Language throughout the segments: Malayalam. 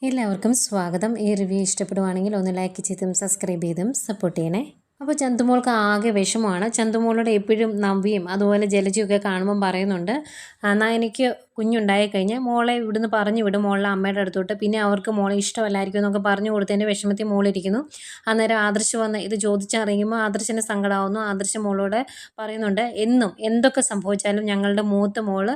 എല്ലാവർക്കും സ്വാഗതം. ഈ റിവ്യൂ ഇഷ്ടപ്പെടുവാണെങ്കിൽ ഒന്ന് ലൈക്ക് ചെയ്തും സബ്സ്ക്രൈബ് ചെയ്തും സപ്പോർട്ട് ചെയ്യണേ. അപ്പോൾ ചന്തുമോൾക്ക് ആകെ വിഷമമാണ്. ചന്തുമോളുടെ എപ്പോഴും നവ്യയും അതുപോലെ ജലജയൊക്കെ കാണുമ്പം പറയുന്നുണ്ട്, എനിക്ക് കുഞ്ഞുണ്ടായി കഴിഞ്ഞാൽ മോളെ ഇവിടുന്ന് പറഞ്ഞു വിടും മോളുടെ അമ്മയുടെ അടുത്തോട്ട്. പിന്നെ അവർക്ക് മോളെ ഇഷ്ടമല്ലായിരിക്കും എന്നൊക്കെ പറഞ്ഞു കൊടുത്തതിൻ്റെ വിഷമത്തിൽ മോളിരിക്കുന്നു. അന്നേരം ആദർശ് വന്ന് ഇത് ചോദിച്ചറിയുമ്പോൾ ആദർശിന് സങ്കടമാവുന്നു. ആദർശ് മോളോട് പറയുന്നുണ്ട്, എന്നും എന്തൊക്കെ സംഭവിച്ചാലും ഞങ്ങളുടെ മൂത്ത മോള്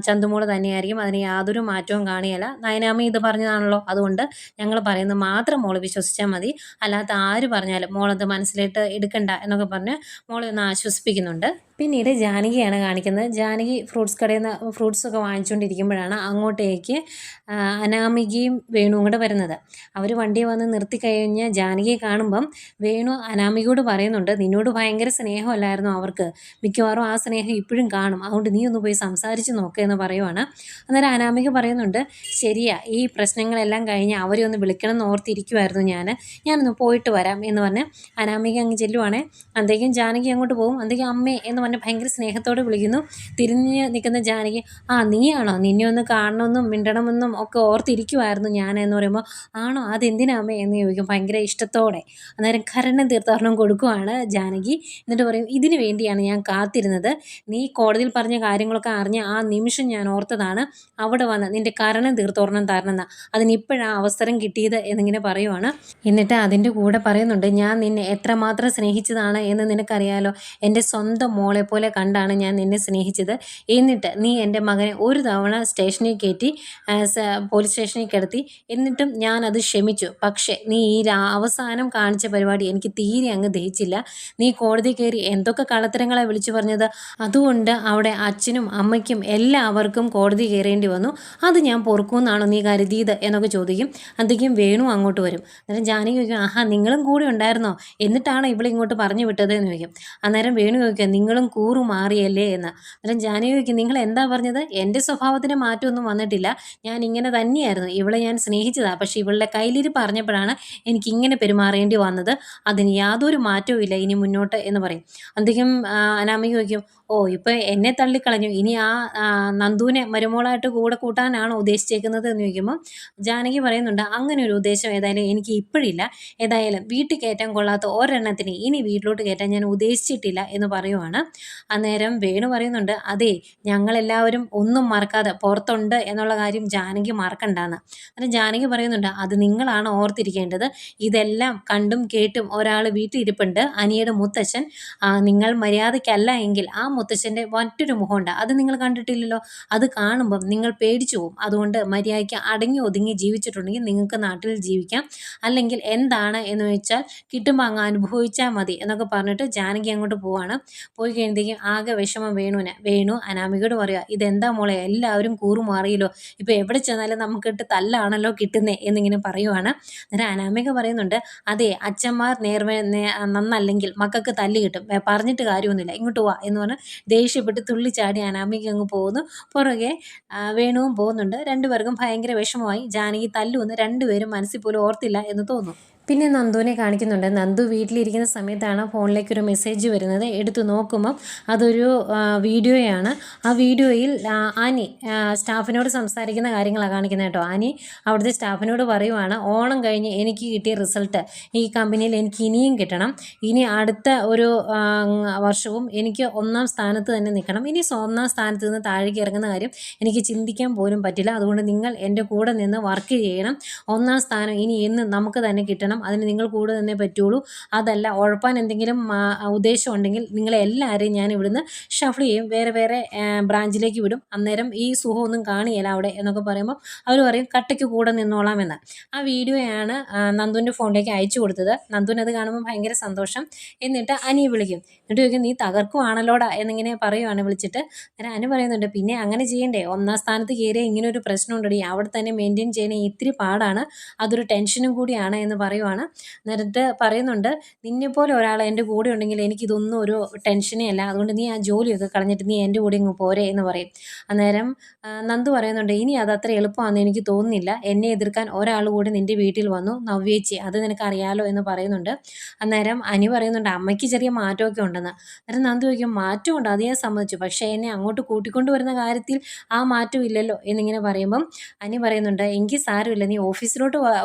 ചന്തുമോള് തന്നെയായിരിക്കും, അതിന് യാതൊരു മാറ്റവും കാണിയല്ല. നയനാമ്മ ഇത് പറഞ്ഞതാണല്ലോ, അതുകൊണ്ട് ഞങ്ങൾ പറയുന്നത് മാത്രം മോള് വിശ്വസിച്ചാൽ മതി, അല്ലാത്ത ആര് പറഞ്ഞാലും മോളത് മനസ്സിലിട്ട് എടുക്കണ്ട എന്നൊക്കെ പറഞ്ഞ് മോളെ ഒന്ന് ആശ്വസിപ്പിക്കുന്നുണ്ട്. പിന്നീട് ജാനകിയാണ് കാണിക്കുന്നത്. ജാനകി ഫ്രൂട്ട്സ് കടയിൽ നിന്ന് ഫ്രൂട്ട്സൊക്കെ വാങ്ങിച്ചുകൊണ്ടിരിക്കുമ്പോഴാണ് അങ്ങോട്ടേക്ക് അനാമികയും വേണുവും കൂടെ വരുന്നത്. അവർ വണ്ടിയെ വന്ന് നിർത്തിക്കഴിഞ്ഞ് ജാനകിയെ കാണുമ്പം വേണു അനാമികയോട് പറയുന്നുണ്ട്, നിന്നോട് ഭയങ്കര സ്നേഹമല്ലായിരുന്നു അവർക്ക്, മിക്കവാറും ആ സ്നേഹം ഇപ്പോഴും കാണും, അതുകൊണ്ട് നീ ഒന്ന് പോയി സംസാരിച്ച് നോക്കുക എന്ന് പറയുവാണ്. അന്നേരം അനാമിക പറയുന്നുണ്ട്, ശരിയാ, ഈ പ്രശ്നങ്ങളെല്ലാം കഴിഞ്ഞ് അവരെ ഒന്ന് വിളിക്കണം എന്ന് ഓർത്തിരിക്കുമായിരുന്നു ഞാനൊന്ന് പോയിട്ട് വരാം എന്ന് പറഞ്ഞ് അനാമിക അങ്ങ് ചെല്ലുവാണേ. അന്തേക്കും ജാനകി അങ്ങോട്ട് പോകും. അന്തേക്കും അമ്മേ എന്ന് പറഞ്ഞ് ഭയങ്കര സ്നേഹത്തോടെ വിളിക്കുന്നു. തിരിഞ്ഞ് നിൽക്കുന്ന ജാനകി, നീയാണോ, നിന്നെ ഒന്ന് കാണണമെന്നും മിണ്ടണമെന്നും ഒക്കെ ഓർത്തിരിക്കുമായിരുന്നു ഞാൻ എന്ന് പറയുമ്പോൾ, ആണോ, അതെന്തിനാ അമ്മേ എന്ന് ചോദിക്കും ഭയങ്കര ഇഷ്ടത്തോടെ. അന്നേരം കരണം തീർത്ഥാടനം കൊടുക്കുവാണ് ജാനകി. എന്നിട്ട് പറയും, ഇതിനു വേണ്ടിയാണ് ഞാൻ കാത്തിരുന്നത്, നീ കോടതിയിൽ പറഞ്ഞ കാര്യങ്ങളൊക്കെ അറിഞ്ഞ് ആ നിമിഷം ഞാൻ ഓർത്തതാണ് അവിടെ വന്ന് നിൻ്റെ കരണം തീർത്തോടണം തരണമെന്ന്, അതിനിപ്പോഴാണ് അവസരം കിട്ടിയത് എന്നിങ്ങനെ പറയുവാണ്. എന്നിട്ട് അതിൻ്റെ കൂടെ പറയുന്നുണ്ട്, ഞാൻ നിന്നെ എത്രമാത്രം സ്നേഹിച്ചതാണ് എന്ന് നിനക്കറിയാലോ, എൻ്റെ സ്വന്തം മോളെ പോലെ കണ്ടാണ് ഞാൻ നിന്നെ സ്നേഹിച്ചത്. എന്നിട്ട് നീ എൻ്റെ മകനെ ഒരു തവണ സ്റ്റേഷനിൽ കയറ്റി, പോലീസ് സ്റ്റേഷനിൽ കിടത്തി, എന്നിട്ടും ഞാനത് ക്ഷമിച്ചു. പക്ഷേ നീ ഈ അവസാനം കാണിച്ച പരിപാടി എനിക്ക് തീരെ അങ്ങ് ദഹിച്ചില്ല. നീ കോടതി കയറി എന്തൊക്കെ കള്ളത്തരങ്ങളാണ് വിളിച്ചു പറഞ്ഞത്, അതുകൊണ്ട് അവിടെ അച്ഛനും അമ്മയ്ക്കും എല്ലാവർക്കും കോടതി കയറേണ്ടി വന്നു, അത് ഞാൻ പൊറുക്കുമെന്നാണോ നീ കരുതിയത് എന്നൊക്കെ ചോദിക്കും. അന്തെങ്കിലും വേണു അങ്ങോട്ട് വരും. അന്നേരം ജാനകി ചോദിക്കും, നിങ്ങളും കൂടെ ഉണ്ടായിരുന്നോ, എന്നിട്ടാണോ ഇവളിങ്ങോട്ട് പറഞ്ഞു വിട്ടത് എന്ന് ചോദിക്കും. അന്നേരം വേണു ചോദിക്കുക, നിങ്ങളും കൂറു മാറിയല്ലേ എന്ന്. അന്നേരം ജാനകി ചോദിക്കും, നിങ്ങൾ എന്താ പറഞ്ഞത്, എൻ്റെ സ്വഭാവത്തിന് മാറ്റമൊന്നും വന്നിട്ടില്ല, ഞാൻ ഇങ്ങനെ തന്നെയായിരുന്നു, ഇവളെ ഞാൻ സ്നേഹിച്ചതാണ്, പക്ഷേ ഇവളുടെ കയ്യിലിരിപ്പ് പറഞ്ഞപ്പോഴാണ് എനിക്കിങ്ങനെ പെരുമാറേണ്ടി വന്നത്, അതിന് യാതൊരു മാറ്റവും ഇല്ല ഇനി മുന്നോട്ട് എന്ന് പറയും. അന്തിക്കും അനാമിക ചോദിക്കും, ഇപ്പം എന്നെ തള്ളിക്കളഞ്ഞു, ഇനി നന്ദുവിനെ മരുമോളായിട്ട് കൂടെ കൂട്ടാനാണോ ഉദ്ദേശിച്ചേക്കുന്നത് എന്ന് ചോദിക്കുമ്പോൾ ജാനകി പറയുന്നുണ്ട്, അങ്ങനെ ഒരു ഉദ്ദേശം ഏതായാലും എനിക്ക് ഇപ്പോഴില്ല, ഏതായാലും വീട്ടിൽ കയറ്റാൻ കൊള്ളാത്ത ഒരെണ്ണത്തിന് ഇനി വീട്ടിലോട്ട് കയറ്റാൻ ഞാൻ ഉദ്ദേശിച്ചിട്ടില്ല എന്ന് പറയുവാണ്. അന്നേരം വേണു പറയുന്നുണ്ട്, അതെ, ഞങ്ങളെല്ലാവരും ഒന്നും മറക്കാതെ പുറത്തുണ്ട് എന്നുള്ള കാര്യം ജാനകി മറക്കണ്ടാന്ന്. അന്നേരം ജാനകി പറയുന്നുണ്ട്, അത് നിങ്ങളാണ് ഓർത്തിരിക്കേണ്ടത്, ഇതെല്ലാം കണ്ടും കേട്ടും ഒരാൾ വീട്ടിലിരിപ്പുണ്ട്, അനിയുടെ മുത്തച്ഛൻ, നിങ്ങൾ മര്യാദയ്ക്കല്ല എങ്കിൽ ആ മുത്തച്ഛൻ്റെ മറ്റൊരു മുഖമുണ്ട്, അത് നിങ്ങൾ കണ്ടിട്ടില്ലല്ലോ, അത് കാണുമ്പം നിങ്ങൾ പേടിച്ചു പോകും, അതുകൊണ്ട് മര്യാദയ്ക്ക് അടങ്ങി ഒതുങ്ങി ജീവിച്ചിട്ടുണ്ടെങ്കിൽ നിങ്ങൾക്ക് നാട്ടിൽ ജീവിക്കാം, അല്ലെങ്കിൽ എന്താണ് എന്ന് വെച്ചാൽ കിട്ടുമ്പോൾ അങ്ങ് അനുഭവിച്ചാൽ മതി എന്നൊക്കെ പറഞ്ഞിട്ട് ജാനകി അങ്ങോട്ട് പോവാണ്. പോയി കഴിയുമ്പോഴത്തേക്കും ആകെ വിഷമം വേണു അനാമികയോട് പറയുക, ഇതെന്താ മോളെ എല്ലാവരും കൂറുമാറിയല്ലോ, ഇപ്പോൾ എവിടെ ചെന്നാലും നമുക്കിട്ട് തല്ലാണല്ലോ കിട്ടുന്നേ എന്നിങ്ങനെ പറയുവാണ്. അന്നേരം അനാമിക പറയുന്നുണ്ട്, അതെ, അച്ഛന്മാർ നന്നല്ലെങ്കിൽ മക്കൾക്ക് തല്ല് കിട്ടും, പറഞ്ഞിട്ട് കാര്യമൊന്നുമില്ല, ഇങ്ങോട്ട് പോവാ എന്ന് പറഞ്ഞ് ദേഷ്യപ്പെട്ട് തുള്ളിച്ചാടി അനാമിക അങ്ങ് പോകുന്നു. പുറകെ വേണുവും പോകുന്നുണ്ട്. രണ്ടുപേർക്കും ഭയങ്കര വിഷമമായി. ജാനകി തല്ലുവെന്ന് രണ്ടുപേരും മനസ്സിൽ പോലും ഓർത്തില്ല എന്ന് തോന്നുന്നു. പിന്നെ നന്ദുവിനെ കാണിക്കുന്നുണ്ട്. നന്ദു വീട്ടിലിരിക്കുന്ന സമയത്താണ് ഫോണിലേക്കൊരു മെസ്സേജ് വരുന്നത്. എടുത്തു നോക്കുമ്പം അതൊരു വീഡിയോയാണ്. ആ വീഡിയോയിൽ ആനി സ്റ്റാഫിനോട് സംസാരിക്കുന്ന കാര്യങ്ങളാണ് കാണിക്കുന്നത് കേട്ടോ. ആനി അവിടുത്തെ സ്റ്റാഫിനോട് പറയുവാണ്, ഓണം കഴിഞ്ഞ് എനിക്ക് കിട്ടിയ റിസൾട്ട് ഈ കമ്പനിയിൽ എനിക്ക് ഇനിയും കിട്ടണം, ഇനി അടുത്ത ഒരു വർഷവും എനിക്ക് 1ാം സ്ഥാനത്ത് തന്നെ നിൽക്കണം, ഇനി 1ാം സ്ഥാനത്ത് നിന്ന് താഴേക്ക് ഇറങ്ങുന്ന കാര്യം എനിക്ക് ചിന്തിക്കാൻ പോലും പറ്റില്ല, അതുകൊണ്ട് നിങ്ങൾ എൻ്റെ കൂടെ നിന്ന് വർക്ക് ചെയ്യണം, 1ാം സ്ഥാനം ഇനി എന്നും നമുക്ക് തന്നെ കിട്ടണം, അതിന് നിങ്ങൾ കൂടെ തന്നെ പറ്റുള്ളൂ, അതല്ല ഉഴപ്പാൻ എന്തെങ്കിലും ഉദ്ദേശം ഉണ്ടെങ്കിൽ നിങ്ങളെല്ലാവരെയും ഞാൻ ഇവിടുന്ന് ഷഫിൾ ചെയ്യും, വേറെ വേറെ ബ്രാഞ്ചിലേക്ക് വിടും, അന്നേരം ഈ സുഖമൊന്നും കാണിയല്ല അവിടെ എന്നൊക്കെ പറയുമ്പോൾ അവർ പറയും കട്ടയ്ക്ക് കൂടെ നിന്നോളാം എന്ന്. ആ വീഡിയോയാണ് നന്ദുവിൻ്റെ ഫോണിലേക്ക് അയച്ചു കൊടുത്തത്. നന്ദുവിനത് കാണുമ്പോൾ ഭയങ്കര സന്തോഷം. എന്നിട്ട് അനിയെ വിളിക്കും. എന്നിട്ട് ചോദിക്കും, നീ തകർക്കുവാണല്ലോടാ എന്നിങ്ങനെ പറയുവാണ് വിളിച്ചിട്ട്. അന്നേരം അനു പറയുന്നുണ്ട്, പിന്നെ അങ്ങനെ ചെയ്യണ്ടേ, 1ാം സ്ഥാനത്ത് കയറിയ ഇങ്ങനെ ഒരു പ്രശ്നം ഉണ്ടടി, അവിടെ തന്നെ മെയിൻറ്റെയിൻ ചെയ്യണേ ഇത്തിരി പാടാണ്, അതൊരു ടെൻഷനും കൂടിയാണ് എന്ന് പറയും. പറയുവാണ്. എന്നിട്ട് പറയുന്നുണ്ട്, "നിന്നെപ്പോലെ ഒരാൾ എൻ്റെ കൂടെ ഉണ്ടെങ്കിൽ എനിക്കിതൊന്നും ഒരു ടെൻഷനേ അല്ല. അതുകൊണ്ട് നീ ആ ജോലിയൊക്കെ കളഞ്ഞിട്ട് നീ എൻ്റെ കൂടെ ഇങ്ങ് പോരെ" എന്ന് പറയും. അന്നേരം നന്ദു പറയുന്നുണ്ട്, "ഇനി അതത്ര എളുപ്പമാണെന്ന് എനിക്ക് തോന്നുന്നില്ല. എന്നെ എതിർക്കാൻ ഒരാൾ കൂടി നിൻ്റെ വീട്ടിൽ വന്നു, നവ്യേച്ചി. അത് നിനക്കറിയാലോ" എന്ന് പറയുന്നുണ്ട്. അന്നേരം അനി പറയുന്നുണ്ട്, "അമ്മയ്ക്ക് ചെറിയ മാറ്റമൊക്കെ ഉണ്ടെന്ന്." അന്നേരം നന്ദു ചോദിക്കും, "മാറ്റമുണ്ട്, അത് ഞാൻ സമ്മതിച്ചു. പക്ഷേ എന്നെ അങ്ങോട്ട് കൂട്ടിക്കൊണ്ട് വരുന്ന കാര്യത്തിൽ ആ മാറ്റം ഇല്ലല്ലോ" എന്നിങ്ങനെ പറയുമ്പം അനി പറയുന്നുണ്ട്, "എങ്കിൽ സാരമില്ല. നീ ഓഫീസിലോട്ട്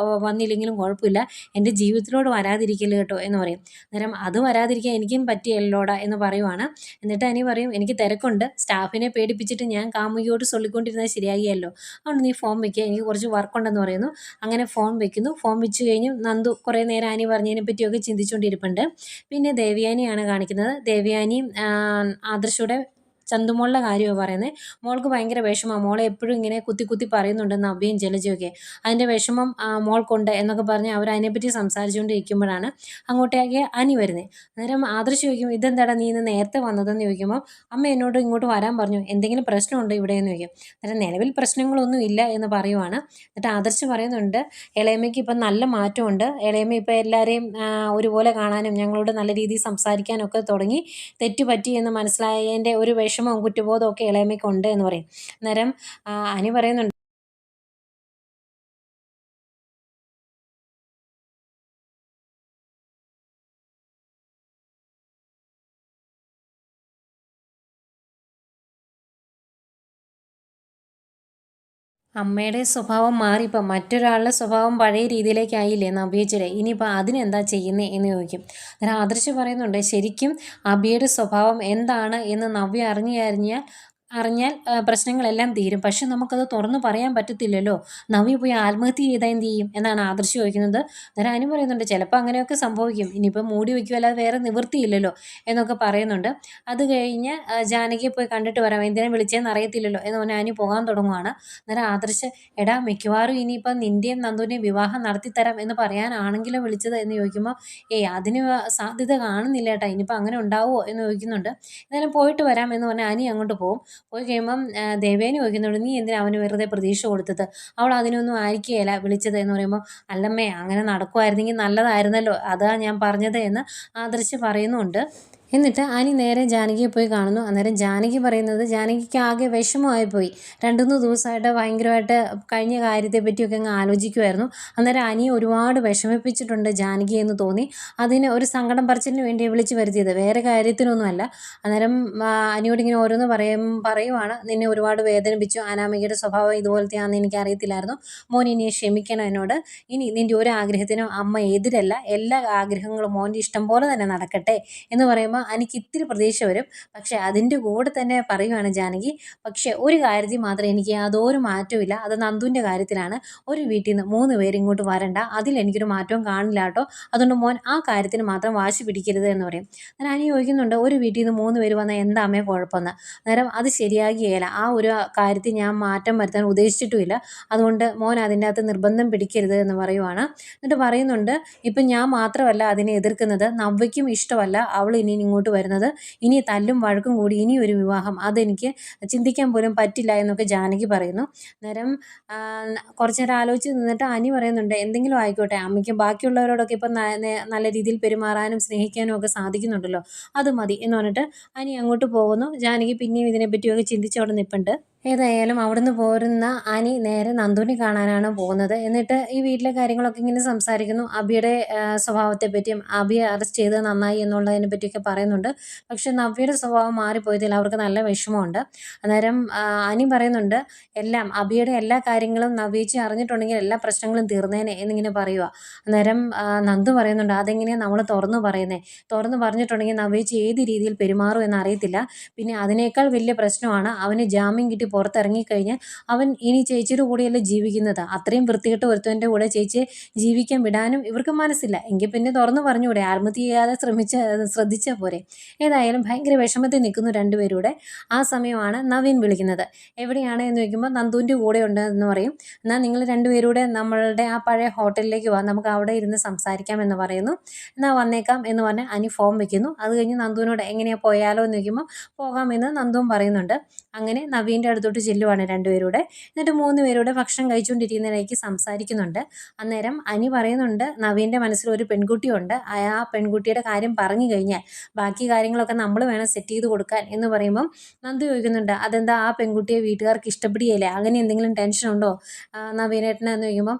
വന്നില്ലെങ്കിലും കുഴപ്പമില്ല. എൻ്റെ ജീവിതത്തിലോട്ട് വരാതിരിക്കല്ല് കേട്ടോ" എന്ന് പറയും. അന്നേരം "അത് വരാതിരിക്കാൻ എനിക്കും പറ്റിയല്ലോടാ" എന്ന് പറയുവാണ്. എന്നിട്ട് അനി പറയും, "എനിക്ക് തിരക്കുണ്ട്. സ്റ്റാഫിനെ പേടിപ്പിച്ചിട്ട് ഞാൻ കാമുകിയോട് ചൊല്ലിക്കൊണ്ടിരുന്നത് ശരിയാകിയല്ലോ. അതുകൊണ്ട് നീ ഫോൺ വെക്കുക. എനിക്ക് കുറച്ച് വർക്കുണ്ടെന്ന് പറയുന്നു. അങ്ങനെ ഫോൺ വെക്കുന്നു. ഫോൺ വെച്ച് കഴിഞ്ഞ് നന്ദു കുറേ നേരം അനി പറഞ്ഞതിനെ പറ്റിയൊക്കെ ചിന്തിച്ചുകൊണ്ടിരിപ്പുണ്ട്. പിന്നെ ദേവയാനിയാണ് കാണിക്കുന്നത്. ദേവയാനിയും ആദർശൂടെ ചന്തുമോളുടെ കാര്യമാണ് പറയുന്നത്. മോൾക്ക് ഭയങ്കര വിഷമമാണ്. മോളെ എപ്പോഴും ഇങ്ങനെ കുത്തി കുത്തി പറയുന്നുണ്ട് നവ്യയും ജലജയൊക്കെ. അതിൻ്റെ വിഷമം മോൾക്കുണ്ട് എന്നൊക്കെ പറഞ്ഞ് അവർ അതിനെപ്പറ്റി സംസാരിച്ചുകൊണ്ടിരിക്കുമ്പോഴാണ് അങ്ങോട്ടേക്ക് അനി വരുന്നത്. അന്നേരം ആദർശ് ചോദിക്കും, "ഇതെന്താടാ നീ ഇന്ന് നേരത്തെ വന്നതെന്ന്" ചോദിക്കുമ്പോൾ, "അമ്മ എന്നോട് ഇങ്ങോട്ട് വരാൻ പറഞ്ഞു. എന്തെങ്കിലും പ്രശ്നമുണ്ടോ ഇവിടെ" എന്ന് ചോദിക്കും. അന്നേരം "നിലവിൽ പ്രശ്നങ്ങളൊന്നും ഇല്ല" എന്ന് പറയുവാണ്. എന്നിട്ട് ആദർശ് പറയുന്നുണ്ട്, "ഇളയമ്മയ്ക്ക് ഇപ്പം നല്ല മാറ്റമുണ്ട്. ഇളയമ്മ ഇപ്പം എല്ലാവരെയും ഒരുപോലെ കാണാനും ഞങ്ങളോട് നല്ല രീതിയിൽ സംസാരിക്കാനൊക്കെ തുടങ്ങി. തെറ്റ് പറ്റി എന്ന് മനസ്സിലായതിൻ്റെ ഒരു വിഷമവും കുറ്റബോധവും ഒക്കെ ഇളയമ്മയ്ക്കുണ്ട്" എന്ന് പറയും. അന്നേരം അനി പറയുന്നുണ്ട്, "അമ്മയുടെ സ്വഭാവം മാറി ഇപ്പം മറ്റൊരാളുടെ സ്വഭാവം പഴയ രീതിയിലേക്കായില്ലേ നവ്യേച്ചിയുടെ. ഇനിയിപ്പോൾ അതിനെന്താ ചെയ്യുന്നത്" എന്ന് ചോദിക്കും. അന്നേരം ആദർശ് പറയുന്നുണ്ട്, "ശരിക്കും അഭിയുടെ സ്വഭാവം എന്താണ് എന്ന് നവ്യ അറിഞ്ഞാൽ പ്രശ്നങ്ങളെല്ലാം തീരും. പക്ഷെ നമുക്കത് തുറന്ന് പറയാൻ പറ്റത്തില്ലല്ലോ. നവ്യ പോയി ആത്മഹത്യ ചെയ്താൽ എന്ത് ചെയ്യും" എന്നാണ് ആദർശ് ചോദിക്കുന്നത്. അന്നേരം അനു പറയുന്നുണ്ട്, "ചിലപ്പോൾ അങ്ങനെയൊക്കെ സംഭവിക്കും. ഇനിയിപ്പോൾ മൂടി വയ്ക്കുമല്ലാതെ വേറെ നിവൃത്തിയില്ലല്ലോ" എന്നൊക്കെ പറയുന്നുണ്ട്. അത് കഴിഞ്ഞ് ജാനകിയെ പോയി കണ്ടിട്ട് വരാം, എന്തിനാ വിളിച്ചതെന്ന് അറിയത്തില്ലല്ലോ എന്ന് പറഞ്ഞാൽ അനു പോകാൻ തുടങ്ങുവാണ്. അന്നേരം ആദർശ്, "എടാ മിക്കവാറും ഇനിയിപ്പം നിൻ്റെയും നന്ദുവിൻ്റെയും വിവാഹം നടത്തിത്തരാം എന്ന് പറയാനാണെങ്കിലും വിളിച്ചത്" എന്ന് ചോദിക്കുമ്പോൾ, "ഏയ് അതിന് സാധ്യത കാണുന്നില്ല ഏട്ടാ. ഇനിയിപ്പോൾ അങ്ങനെ ഉണ്ടാവുമോ" എന്ന് ചോദിക്കുന്നുണ്ട്. "എന്തായാലും പോയിട്ട് വരാം" എന്ന് പറഞ്ഞാൽ അനി അങ്ങോട്ട് പോകും. പോയി കഴിയുമ്പം ദേവേനി ചോദിക്കുന്നുണ്ട്, "നീ എന്തിനാ അവന് വെറുതെ പ്രതീക്ഷ കൊടുത്തത്? അവൾ അതിനൊന്നും ആയിരിക്കുകയില്ല വിളിച്ചത്" എന്ന് പറയുമ്പോൾ, "അല്ലമ്മേ, അങ്ങനെ നടക്കുമായിരുന്നെങ്കിൽ നല്ലതായിരുന്നല്ലോ. അതാ ഞാൻ പറഞ്ഞത്" എന്ന് ആദർശ് പറയുന്നുണ്ട്. എന്നിട്ട് അനി നേരെ ജാനകിയെ പോയി കാണുന്നു. അന്നേരം ജാനകി പറയുന്നത്, ജാനകിക്ക് ആകെ വിഷമമായിപ്പോയി. 2-3 ദിവസമായിട്ട് ഭയങ്കരമായിട്ട് കഴിഞ്ഞ കാര്യത്തെ പറ്റിയൊക്കെ അങ്ങ് ആലോചിക്കുമായിരുന്നു. അന്നേരം അനിയെ ഒരുപാട് വിഷമിപ്പിച്ചിട്ടുണ്ട് ജാനകി എന്ന് തോന്നി. അതിന് ഒരു സങ്കടം പറച്ചിലിന് വേണ്ടി വിളിച്ചു വരുത്തിയത്, വേറെ കാര്യത്തിനൊന്നുമല്ല. അന്നേരം അനിയോട് ഇങ്ങനെ ഓരോന്ന് പറയുവാണ്, "നിന്നെ ഒരുപാട് വേദനിപ്പിച്ചു. അനാമികയുടെ സ്വഭാവം ഇതുപോലത്തെയാണെന്ന് എനിക്കറിയത്തില്ലായിരുന്നു. മോൻ ഇനി ക്ഷമിക്കണം എന്നോട്. ഇനി നിൻ്റെ ഒരു ആഗ്രഹത്തിനും അമ്മ എതിരല്ല. എല്ലാ ആഗ്രഹങ്ങളും മോൻ്റെ ഇഷ്ടം പോലെ തന്നെ നടക്കട്ടെ" എന്ന് പറയുമ്പോൾ എനിക്ക് ഇത്തിരി പ്രതീക്ഷ വരും. പക്ഷേ അതിൻ്റെ കൂടെ തന്നെ പറയുവാണ് ജാനകി, "പക്ഷേ ഒരു കാര്യത്തിൽ മാത്രം എനിക്ക് യാതൊരു മാറ്റവും. അത് നന്ദുവിൻ്റെ കാര്യത്തിലാണ്. ഒരു വീട്ടിൽ നിന്ന് 3 പേര് ഇങ്ങോട്ട് വരണ്ട. അതിലെനിക്കൊരു മാറ്റവും കാണില്ല കേട്ടോ. അതുകൊണ്ട് മോൻ ആ കാര്യത്തിന് മാത്രം വാശി പിടിക്കരുത്" എന്ന് പറയും. അന്നേരം അനി ചോദിക്കുന്നുണ്ട്, "ഒരു വീട്ടിൽ നിന്ന് 3 പേര് വന്നാൽ എന്താ അമ്മേ കുഴപ്പമെന്ന്?" അന്നേരം, "അത് ശരിയാകുകയില്ല. ആ ഒരു കാര്യത്തിൽ ഞാൻ മാറ്റം വരുത്താൻ ഉദ്ദേശിച്ചിട്ടുമില്ല. അതുകൊണ്ട് മോൻ അതിൻ്റെ അകത്ത് നിർബന്ധം പിടിക്കരുത്" എന്ന് പറയുവാണ്. എന്നിട്ട് പറയുന്നുണ്ട്, "ഇപ്പം ഞാൻ മാത്രമല്ല അതിനെ എതിർക്കുന്നത്. നവ്യയ്ക്കും ഇഷ്ടമല്ല അവൾ ഇനി ഇങ്ങോട്ട് വരുന്നത്. ഇനി തല്ലും വഴക്കും കൂടി ഇനി ഒരു വിവാഹം അതെനിക്ക് ചിന്തിക്കാൻ പോലും പറ്റില്ല" എന്നൊക്കെ ജാനകി പറയുന്നു. അന്നേരം കുറച്ച് നേരം ആലോചിച്ച് നിന്നിട്ട് അനി പറയുന്നുണ്ട്, "എന്തെങ്കിലും ആയിക്കോട്ടെ, അമ്മയ്ക്ക് ബാക്കിയുള്ളവരോടൊക്കെ ഇപ്പം നല്ല രീതിയിൽ പെരുമാറാനും സ്നേഹിക്കാനും ഒക്കെ സാധിക്കുന്നുണ്ടല്ലോ. അത് മതി" എന്ന് പറഞ്ഞിട്ട് അനി അങ്ങോട്ട് പോകുന്നു. ജാനകി പിന്നെയും ഇതിനെപ്പറ്റിയൊക്കെ ചിന്തിച്ച് അവിടെ നിൽപ്പുണ്ട്. ഏതായാലും അവിടുന്ന് പോരുന്ന അനി നേരെ നന്ദുവിനെ കാണാനാണ് പോകുന്നത്. എന്നിട്ട് ഈ വീട്ടിലെ കാര്യങ്ങളൊക്കെ ഇങ്ങനെ സംസാരിക്കുന്നു. അഭിയുടെ സ്വഭാവത്തെ പറ്റിയും അഭിയെ അറസ്റ്റ് ചെയ്തത് നന്നായി എന്നുള്ളതിനെ പറ്റിയൊക്കെ പറയുന്നുണ്ട്. പക്ഷേ നവ്യയുടെ സ്വഭാവം മാറിപ്പോയതിൽ അവർക്ക് നല്ല വിഷമമുണ്ട്. അന്നേരം അനി പറയുന്നുണ്ട്, "എല്ലാം അഭിയുടെ എല്ലാ കാര്യങ്ങളും നവ്യേച്ചി അറിഞ്ഞിട്ടുണ്ടെങ്കിൽ എല്ലാ പ്രശ്നങ്ങളും തീർന്നേനെ" എന്നിങ്ങനെ പറയുക. അന്നേരം നന്ദു പറയുന്നുണ്ട്, "അതെങ്ങനെയാണ് നമ്മൾ തുറന്നു പറയുന്നത്? തുറന്നു പറഞ്ഞിട്ടുണ്ടെങ്കിൽ നവ്യേച്ചി ഏത് രീതിയിൽ പെരുമാറും എന്നറിയത്തില്ല. പിന്നെ അതിനേക്കാൾ വലിയ പ്രശ്നമാണ് അവന് ജാമ്യം കിട്ടി പുറത്തിറങ്ങിക്കഴിഞ്ഞാൽ അവൻ ഇനി ചേച്ചിയുടെ കൂടെയല്ലേ ജീവിക്കുന്നത്. അത്രയും വൃത്തികെട്ട ഒരുത്തൻ്റെ കൂടെ ചേച്ചിയെ ജീവിക്കാൻ വിടാനും ഇവർക്ക് മനസ്സില്ല. എങ്കിൽ പിന്നെ തുറന്നു പറഞ്ഞുകൂടെ? ആത്മഹത്യ ചെയ്യാതെ ശ്രദ്ധിച്ചാൽ പോരെ." ഏതായാലും ഭയങ്കര വിഷമത്തിൽ നിൽക്കുന്നു രണ്ടുപേരും കൂടെ. ആ സമയമാണ് നവീൻ വിളിക്കുന്നത്. "എവിടെയാണ്" എന്ന് ചോദിക്കുമ്പോൾ, "നന്ദുവിൻ്റെ കൂടെ ഉണ്ട്" എന്ന് പറയും. "എന്നാൽ നിങ്ങൾ രണ്ടുപേരും കൂടെ നമ്മളുടെ ആ പഴയ ഹോട്ടലിലേക്ക് പോകാം, നമുക്ക് അവിടെ ഇരുന്ന് സംസാരിക്കാം" എന്ന് പറയുന്നു. "എന്നാൽ വന്നേക്കാം" എന്ന് പറഞ്ഞ് അനി ഫോം വെക്കുന്നു. അത് കഴിഞ്ഞ് നന്ദുവിനോട് "എങ്ങനെയാണ് പോയാലോ" എന്ന് ചോദിക്കുമ്പോൾ പോകാമെന്ന് നന്ദുവും പറയുന്നുണ്ട്. അങ്ങനെ നവീൻ്റെ അടുത്തോട്ട് ചെല്ലുവാണ് രണ്ടുപേരൂടെ. എന്നിട്ട് 3 പേരൂടെ ഭക്ഷണം കഴിച്ചുകൊണ്ടിരിക്കുന്നതിലേക്ക് സംസാരിക്കുന്നുണ്ട്. അന്നേരം അനി പറയുന്നുണ്ട് നവീൻ്റെ മനസ്സിൽ ഒരു പെൺകുട്ടിയുണ്ട്, ആ പെൺകുട്ടിയുടെ കാര്യം പറഞ്ഞു കഴിഞ്ഞാൽ ബാക്കി കാര്യങ്ങളൊക്കെ നമ്മൾ വേണം സെറ്റ് ചെയ്ത് കൊടുക്കാൻ എന്ന് പറയുമ്പം നന്ദു ചോദിക്കുന്നുണ്ട്, അതെന്താ ആ പെൺകുട്ടിയെ വീട്ടുകാർക്ക് ഇഷ്ടപ്പെടുകയില്ലേ, അങ്ങനെ എന്തെങ്കിലും ടെൻഷൻ ഉണ്ടോ നവീനേട്ടന് എന്ന് ചോദിക്കുമ്പം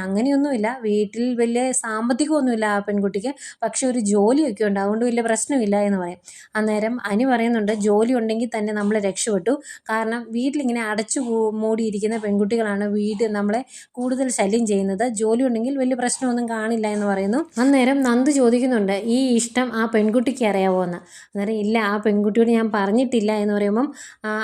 അങ്ങനെയൊന്നുമില്ല, വീട്ടിൽ വലിയ സാമ്പത്തികമൊന്നുമില്ല ആ പെൺകുട്ടിക്ക്, പക്ഷെ ഒരു ജോലിയൊക്കെ ഉണ്ട്, അതുകൊണ്ട് വലിയ പ്രശ്നമില്ല എന്ന് പറയും. അന്നേരം അനി പറയുന്നുണ്ട് ജോലി ഉണ്ടെങ്കിൽ തന്നെ നമ്മൾ രക്ഷപ്പെട്ടു, കാരണം വീട്ടിലിങ്ങനെ അടച്ചു മൂടിയിരിക്കുന്ന പെൺകുട്ടികളാണ് വീട് നമ്മളെ കൂടുതൽ ശല്യം ചെയ്യുന്നത്, ജോലി ഉണ്ടെങ്കിൽ വലിയ പ്രശ്നമൊന്നും കാണില്ല എന്ന് പറയുന്നു. അന്നേരം നന്ദു ചോദിക്കുന്നുണ്ട് ഈ ഇഷ്ടം ആ പെൺകുട്ടിക്ക് അറിയാവോ എന്ന്. അന്നേരം ഇല്ല, ആ പെൺകുട്ടിയോട് ഞാൻ പറഞ്ഞിട്ടില്ല എന്ന് പറയുമ്പം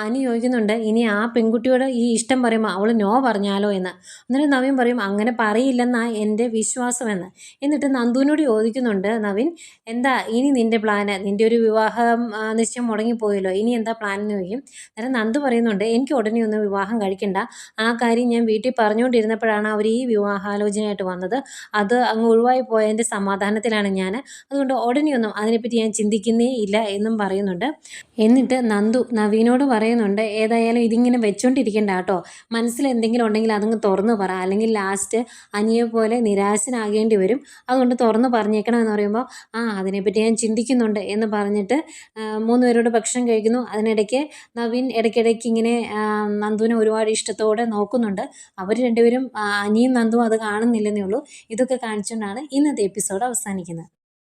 അനി ചോദിക്കുന്നുണ്ട് ഇനി ആ പെൺകുട്ടിയോട് ഈ ഇഷ്ടം പറയുമ്പോൾ അവൾ നോ പറഞ്ഞാലോ എന്ന്. അന്നേരം നവീൻ പറയും അങ്ങനെ പറയില്ലെന്നാണ് എൻ്റെ വിശ്വാസമെന്ന്. എന്നിട്ട് നന്ദുവിനോട് ചോദിക്കുന്നുണ്ട് നവീൻ, എന്താ ഇനി നിൻ്റെ പ്ലാന്, നിൻ്റെ ഒരു വിവാഹം നിശ്ചയം മുടങ്ങിപ്പോയല്ലോ, ഇനി എന്താ പ്ലാൻ എന്ന് ചോദിക്കും. അന്നേരം നന്ദു പറയുന്നുണ്ട് എനിക്ക് ഉടനെ ഒന്നും വിവാഹം കഴിക്കണ്ട, ആ കാര്യം ഞാൻ വീട്ടിൽ പറഞ്ഞുകൊണ്ടിരുന്നപ്പോഴാണ് അവർ ഈ വിവാഹാലോചനയായിട്ട് വന്നത്, അത് അങ്ങ് ഒഴിവായി പോയതിൻ്റെ സമാധാനത്തിലാണ് ഞാൻ, അതുകൊണ്ട് ഉടനെയൊന്നും അതിനെപ്പറ്റി ഞാൻ ചിന്തിക്കുന്നേ ഇല്ല എന്നും പറയുന്നുണ്ട്. എന്നിട്ട് നന്ദു നവീനോട് പറയുന്നുണ്ട് ഏതായാലും ഇതിങ്ങനെ വെച്ചോണ്ടിരിക്കണ്ട കേട്ടോ, മനസ്സിൽ എന്തെങ്കിലും ഉണ്ടെങ്കിൽ അതങ്ങ് തുറന്നു പറ, അല്ലെങ്കിൽ ലാസ്റ്റ് അനിയെ പോലെ നിരാശനാകേണ്ടി വരും, അതുകൊണ്ട് തുറന്നു പറഞ്ഞേക്കണം എന്ന് പറയുമ്പോൾ അതിനെപ്പറ്റി ഞാൻ ചിന്തിക്കുന്നുണ്ട് എന്ന് പറഞ്ഞിട്ട് 3 പേരോട് ഭക്ഷണം കഴിക്കുന്നു. അതിനിടയ്ക്ക് നവീൻ ഇടയ്ക്കിടയ്ക്ക് ഇങ്ങനെ നന്ദുവിനെ ഒരുപാട് ഇഷ്ടത്തോടെ നോക്കുന്നുണ്ട്. അവർ രണ്ടുപേരും അനിയും നന്ദുവും അത് കാണുന്നില്ലെന്നേ ഉള്ളൂ. ഇതൊക്കെ കാണിച്ചുകൊണ്ടാണ് ഇന്നത്തെ എപ്പിസോഡ് അവസാനിക്കുന്നത്.